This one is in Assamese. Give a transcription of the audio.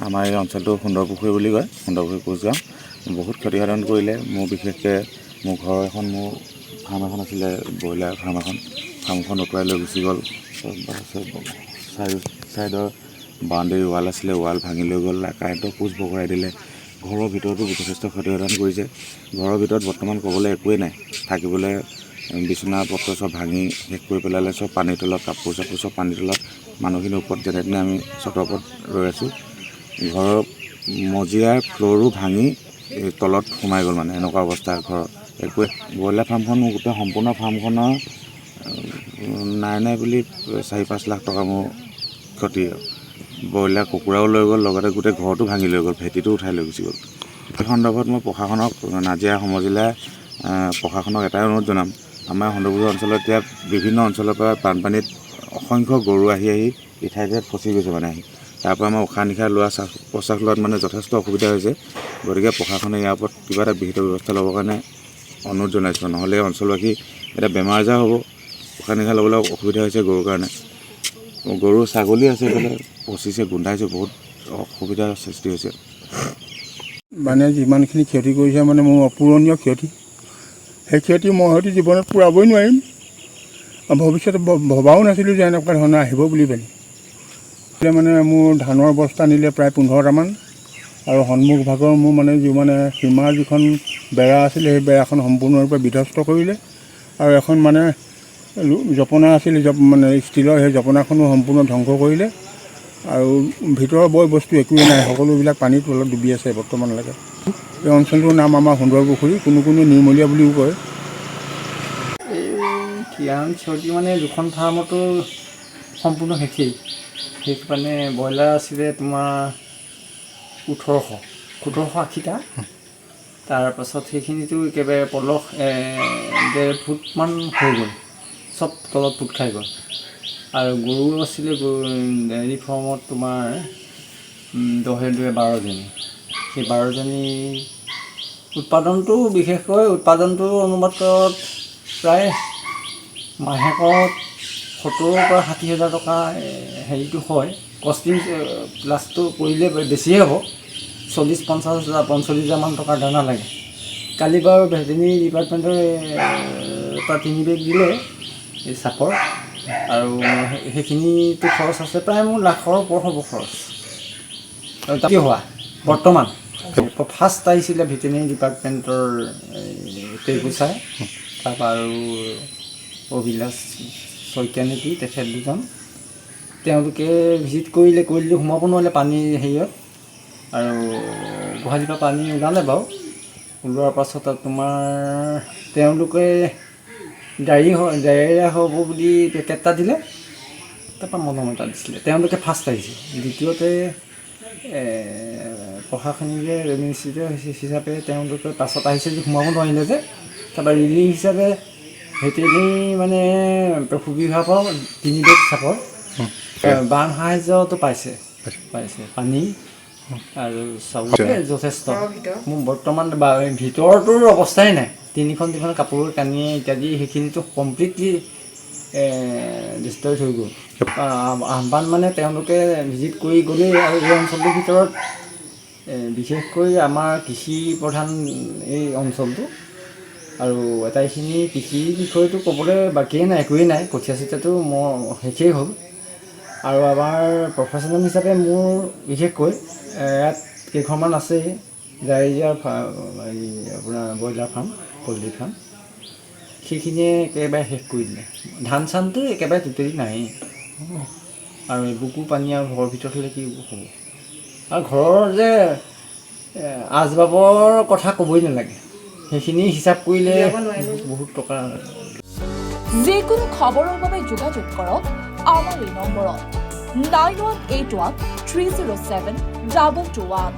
আমাৰ এই অঞ্চলটো সুন্দৰপুখুৰী বুলি কয়, সুন্দৰপুখুৰী কোচগাঁও। বহুত ক্ষতিসাধন কৰিলে। মোৰ বিশেষকৈ মোৰ ঘৰৰ মোৰ ফাৰ্ম এখন আছিলে, ব্ৰইলাৰ ফাৰ্ম এখন। ফাৰ্মখন উটুৱাই লৈ গুচি গ'ল। চাইডৰ বাউণ্ডেৰী ৱাল আছিলে, ৱাল ভাঙি লৈ গ'ল। কাৰেণ্টৰ পোষ্ট বগৰাই দিলে। ঘৰৰ ভিতৰতো যথেষ্ট ক্ষতিসাধন কৰিছে। ঘৰৰ ভিতৰত বৰ্তমান ক'বলৈ একোৱেই নাই। থাকিবলৈ বিচনা পত্ৰ চব ভাঙি শেষ কৰি পেলালে। চব পানীৰ তলত, কাপোৰ চাপোৰ চব পানীৰ তলত। মানুহখিনিৰ ওপৰত যেনে তেনে আমি চটৰ ওপৰত ৰৈ আছোঁ। ঘৰৰ মজিয়াৰ ফ্ল'ৰো ভাঙি তলত সোমাই গ'ল, মানে এনেকুৱা অৱস্থা ঘৰৰ। একোৱে ব্ৰইলাৰ ফাৰ্মখন মোৰ গোটেই সম্পূৰ্ণ ফাৰ্মখনৰ নাই বুলি 4-5 লাখ টকা মোৰ ক্ষতি। ব্ৰইলাৰ কুকুৰাও লৈ গ'ল, লগতে গোটেই ঘৰটো ভাঙি লৈ গ'ল, ভেটিটো উঠাই লৈ গুচি গ'ল। এই সন্দৰ্ভত মই প্ৰশাসনক, নাজিৰা সমজিলা প্ৰশাসনক এটাই অনুৰোধ জনাম। আমাৰ সুন্দৰপুৰ অঞ্চলত এতিয়া বিভিন্ন অঞ্চলৰ পৰা বানপানীত অসংখ্য গৰু আহি ইঠাইতে ফচি গৈছে, মানে আহি তাৰ পৰা আমাৰ উশাহ নিশাহ লোৱা, শ্বাস প্ৰশ্বাস লোৱাত মানে যথেষ্ট অসুবিধা হৈছে। গতিকে প্ৰশাসনে ইয়াৰ ওপৰত কিবা এটা বিহিত ব্যৱস্থা ল'বৰ কাৰণে অনুৰোধ জনাইছোঁ। নহ'লে অঞ্চলবাসী এতিয়া বেমাৰ আজাৰ হ'ব, উশাহ নিশাহ ল'বলৈ অসুবিধা হৈছে গৰুৰ কাৰণে। গৰু ছাগলী আছে, এইফালে পচিছে, গোন্ধাইছে, বহুত অসুবিধাৰ সৃষ্টি হৈছে। মানে যিমানখিনি ক্ষতি কৰিছে, মানে মোৰ অপূৰণীয় ক্ষতি। সেই ক্ষতি মই হয়তো জীৱনত পূৰাবই নোৱাৰিম। ভৱিষ্যতে ভবাও নাছিলোঁ যে এনেকুৱা ধৰণৰ আহিব বুলি পেলাই। মানে মোৰ ধানৰ বস্তা নিলে প্ৰায় 15টামান, আৰু সন্মুখ ভাগৰ মোৰ সীমাৰ যিখন বেৰা আছিলে, সেই বেৰাখন সম্পূৰ্ণৰূপে বিধ্বস্ত কৰিলে। আৰু এখন জপনা আছিলে, ষ্টীলৰ, সেই জপনাখনো সম্পূৰ্ণ ধ্বংস কৰিলে। আৰু ভিতৰৰ বয় বস্তু একোৱেই নাই, সকলোবিলাক পানীৰ তলত ডুবি আছে বৰ্তমানলৈকে। এই অঞ্চলটোৰ নাম আমাৰ সুন্দৰপুখুৰী, কোনো নিৰ্মলীয়া বুলিও কয়। এই কিয়ান ক্ষতি দুখন ফাৰ্মতো সম্পূৰ্ণ শেষেই। শেষ ব্ৰইলাৰ আছিলে তোমাৰ 1780টা। তাৰপাছত সেইখিনিতো একেবাৰে পলস 1.5 ফুটমান হৈ গ'ল, চব তলত পোত খাই গ'ল। আৰু গৰু আছিলে, ডেইৰী ফাৰ্মত তোমাৰ 12-12জনী। সেই 12জনী উৎপাদনটো অনুপাতত প্ৰায় মাহেকত 70,000 পৰা 60,000 টকা হেৰিটো হয়। কষ্টিং প্লাছটো কৰিলে বেছিয়ে হ'ব, 40-50,000-45,000 টকাৰ দানা লাগে। কালি বাৰু ভেটেৰিনেৰী ডিপাৰ্টমেণ্টৰ পৰা 3 বেগ দিলে এই চাপৰ, আৰু সেইখিনিতো খৰচ আছে, প্ৰায় মোৰ লাখৰ ওপৰত হ'ব খৰচ। কি হোৱা বৰ্তমান ফাৰ্ষ্ট আহিছিলে ভেটেৰিনেৰী ডিপাৰ্টমেণ্টৰ পেগুচাই, তাৰপৰা আৰু অভিলাষ শইকীয়া নেকি, তেখেত দুজন। তেওঁলোকে ভিজিট কৰিলে সোমাব নোৱাৰিলে পানী হেৰিয়ত। আৰু গোহালিৰ পৰা পানী ওলালে বাৰু, ওলোৱাৰ পাছত তোমাৰ তেওঁলোকে ডায়েৰিয়া হ'ব বুলি পেকেট এটা দিলে, তাৰপৰা মলম এটা দিছিলে। তেওঁলোকে ফাৰ্ষ্ট আহিছে। দ্বিতীয়তে প্ৰশাসনিক এডমিনিষ্ট্ৰেটিভ হিচাপে তেওঁলোকে পাছত আহিছে যে সোমাব নোৱাৰিলে যে, তাৰপৰা ৰিলিফ হিচাপে ভেটেৰিনেৰী পশু বিভাগৰ 3 বেগ চাপৰ বান সাহাৰ্যটো পাইছে পানী আৰু চাউল যথেষ্ট। মোৰ বৰ্তমান ভিতৰটোৰ অৱস্থাই নাই। 3খন কাপোৰ কানি ইত্যাদি সেইখিনিতো কমপ্লিটলি ডিষ্ট্ৰইড হৈ গ'ল। আহ্বান তেওঁলোকে ভিজিট কৰি গ'লেই। আৰু এই অঞ্চলটোৰ ভিতৰত বিশেষকৈ আমাৰ কৃষি প্ৰধান এই অঞ্চলটো, আৰু আটাইখিনি কৃষিৰ বিষয়টো ক'বলৈ বাকীয়ে নাই, একোৱেই নাই। কঠীয়া চঠীয়াটো শেষেই হ'ল। আৰু আমাৰ প্ৰফেশ্যনেল হিচাপে মোৰ বিশেষকৈ ইয়াত কেইখনমান আছে জাইজীয়া আপোনাৰ ব্ৰইলাৰ ফাৰ্ম, পল্ট্ৰি ফাৰ্ম, সেইখিনিয়ে একেবাৰে শেষ কৰি দিলে। ধান চানটো একেবাৰে টোটেলি নায়েই। আৰু এবুকু পানী আৰু ঘৰৰ ভিতৰত হ'লে কি হ'ব। আৰু ঘৰৰ যে আচবাবৰ কথা ক'বই নালাগে, সেইখিনি হিচাপ কৰিলে বহুত টকা। যিকোনো খবৰৰ বাবে যোগাযোগ কৰক আমাৰ এই নম্বৰত 9181 307 221।